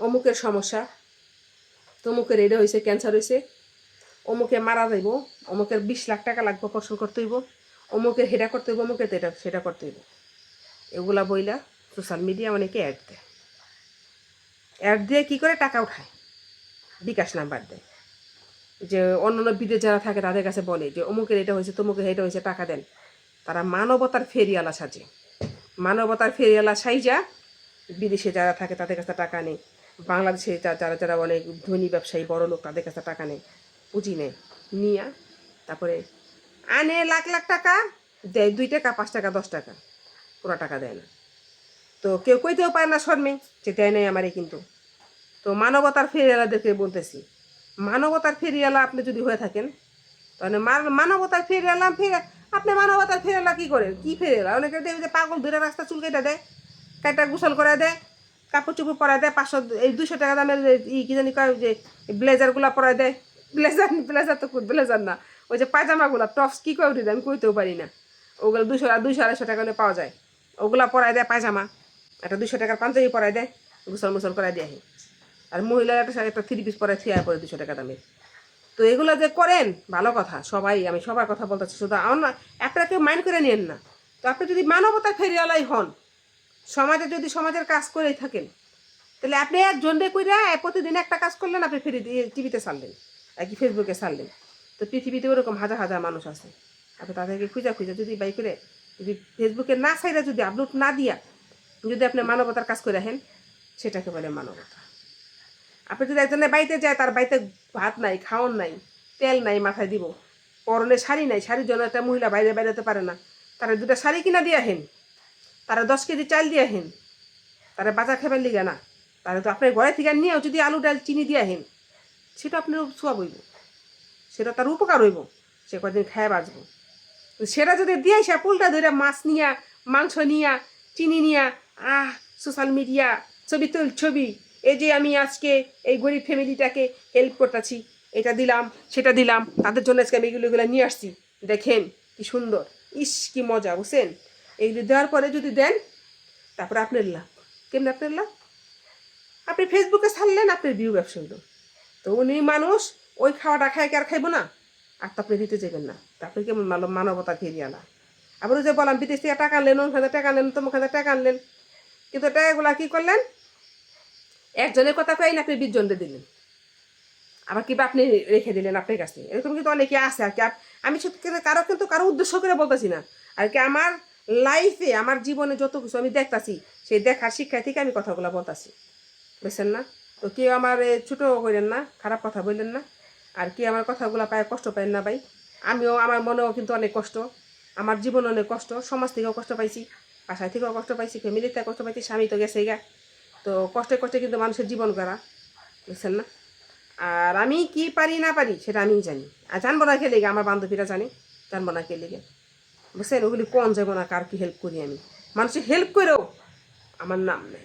অমুকের সমস্যা, তমুকের এটা হয়েছে, ক্যান্সার হয়েছে, অমুকে মারা যাইব, অমুকের 20 লাখ টাকা লাগবে অপারেশন করতে হইব, অমুকের হেটা করতে হইব, অমুকের এটা সেটা করতে হইব। এগুলা বইলা সোশ্যাল মিডিয়া অনেকে অ্যাড দেয়। অ্যাড দিয়ে কী করে টাকা উঠায়, বিকাশ নাম্বার দেয়। যে অন্যান্য বিদেশ যারা থাকে তাদের কাছে বলে যে অমুকের এটা হয়েছে, তমুকের এটা হয়েছে, টাকা দেন। তারা মানবতার ফেরিয়ালা সাজে, মানবতার ফেরিয়ালা সাইজা বিদেশে যারা থাকে তাদের কাছে টাকা নেই, বাংলাদেশে যারা যারা অনেক ধনী ব্যবসায়ী বড় লোক তাদের কাছে টাকা নেই, পুঁজি নেয়, নিয়া তারপরে আনে লাখ লাখ টাকা, দেয় 2 টাকা 5 টাকা 10 টাকা, পুরো টাকা দেয় না। তো কেউ কইতেও পারে না শর্মে যে দেয় নাই আমারে। কিন্তু তো মানবতার ফেরিয়ালাদেরকে বলতেছি, মানবতার ফেরিয়ালা আপনি যদি হয়ে থাকেন তাহলে মানবতার ফেরিয়ালা আপনি মানবতার ফেরিয়ালা কী করে, কী ফেরিয়ালা? অনেকে দেয় যে পাগল ধরে রাস্তা চুল কেটে দেয়, কাটা গোসল করে দেয়, কাপড় চুপড় পরায় দেয়, 200 টাকা দামের কি জানি কয় যে ব্লেজারগুলো পরায় দেয়। ব্লেজার তো ব্লেজার না, ওই যে পায়জামাগুলো টপস কী করে উঠে দেয় আমি কইতেও পারি না। ওগুলো 200 200-250 টাকা করে পাওয়া যায়, ওগুলা পরায় দেয় পায়জামা, একটা 200 টাকার পাঞ্জাবি পরায় দেয়, গোসল মোসল করায় দেয়। আর মহিলার একটা 3 পিস পরে থিয়া পরে 200 টাকা দামের। তো এগুলো যে করেন ভালো কথা, সবাই, আমি সবার কথা বলতেছি, শুধু একটা কেউ মাইন্ড করে নিয়েন না। তো আপনি যদি মানবতার ফেরিওয়ালাই হন, সমাজে যদি সমাজের কাজ করেই থাকেন, তাহলে আপনি একজনকে কইরা প্রতিদিন একটা কাজ করলেন, আপনি টিভিতে ছাড়লেন, কি ফেসবুকে ছাড়লেন। তো পৃথিবীতে ওরকম হাজার হাজার মানুষ আছে, আপনি তাদেরকে খুঁজা খুঁজা যদি বাই করে যদি ফেসবুকে না ছাইরা যদি আপলোড না দিয়া যদি আপনি মানবতার কাজ করে রাখেন, সেটাকে বলে মানবতা। আপনি যদি একজনের বাড়িতে যায়, তার বাড়িতে ভাত নাই, খাওয়ান নাই, তেল নাই মাথায় দিব, পরনে শাড়ি নাই, শাড়ির জন্য একটা মহিলা বাইরে বেরোতে পারে না, তারা 2টা শাড়ি কিনা দিয়ে আহেন, তারা 10 কেজি চাল দিয়ে আহেন, তারা বাজার খাবার লিগে না, তারা তো আপনার ঘরে থেকে নিয়েও যদি আলু ডাল চিনি দিয়ে আহেন, সেটা আপনার সোয়াব হইব, সেটা তার উপকার হইব, সে কদিন খায় বাঁচব। সেটা যদি দিয়ে সে পুলটা ধরে মাছ নিয়া, মাংস নিয়া, চিনি নিয়া, সোশ্যাল মিডিয়া ছবি, এই যে আমি আজকে এই গরিব ফ্যামিলিটাকে হেল্প করতেছি, এটা দিলাম সেটা দিলাম, তাদের জন্য আজকে আমি এগুলো নিয়ে আসছি, দেখেন কি সুন্দর, ইস কি মজা, বুঝছেন? এইগুলো দেওয়ার পরে যদি দেন, তারপরে আপনার লাভ। কেমন আপনার লাভ? আপনি ফেসবুকে ছাড়লেন, আপনার ভিউ ব্যবসা হইল। তো উনি মানুষ ওই খাওয়াটা খায় কি আর খাইব না? আর তো আপনি দিতে যাবেন না, তারপরে কেমন মানবতা ফিরিয়ে আনা। আবার যে বললাম বিদেশ থেকে টাকা আনলেন, ওখানে টাকা আনলেন, তোমার টাকা আনলেন, কিন্তু টাকাগুলা কী করলেন? একজনের কথা কই না, আপনি 20 জনকে দিলেন, আবার কিবা আপনি রেখে দিলেন আপনার কাছে। এরকম কিন্তু অনেকে আছে আর কি। আমি সত্যি কারো উদ্দেশ্য করে বলতেছি না আর কি। আমার লাইফে, আমার জীবনে যত কিছু আমি দেখতাছি, সেই দেখার শিক্ষা থেকে আমি কথাগুলো বলতাছি, বুঝছেন না? তো কেউ আমার ছোটো করেন না, খারাপ কথা বললেন না, আর কি আমার কথাগুলো পায় কষ্ট পাইন না ভাই। আমিও, আমার মনেও কিন্তু অনেক কষ্ট, আমার জীবনে অনেক কষ্ট, সমাজ থেকেও কষ্ট পাইছি, বাসায় থেকেও কষ্ট পাইছি, ফ্যামিলি থেকে কষ্ট পাইছি, স্বামী তো গেছে গা। তো কষ্টে কষ্টে কিন্তু মানুষের জীবন করা, বুঝছেন না? আর আমি কি পারি না পারি সেটা আমিই জানি, আর জানবো না খেলে আমার বান্ধবীরা জানে, জানবো না খেলে, বুঝছেন? ওগুলি কোন যাবো না কার কি হেল্প করি আমি, মানুষের হেল্প করেও আমার নাম নেই।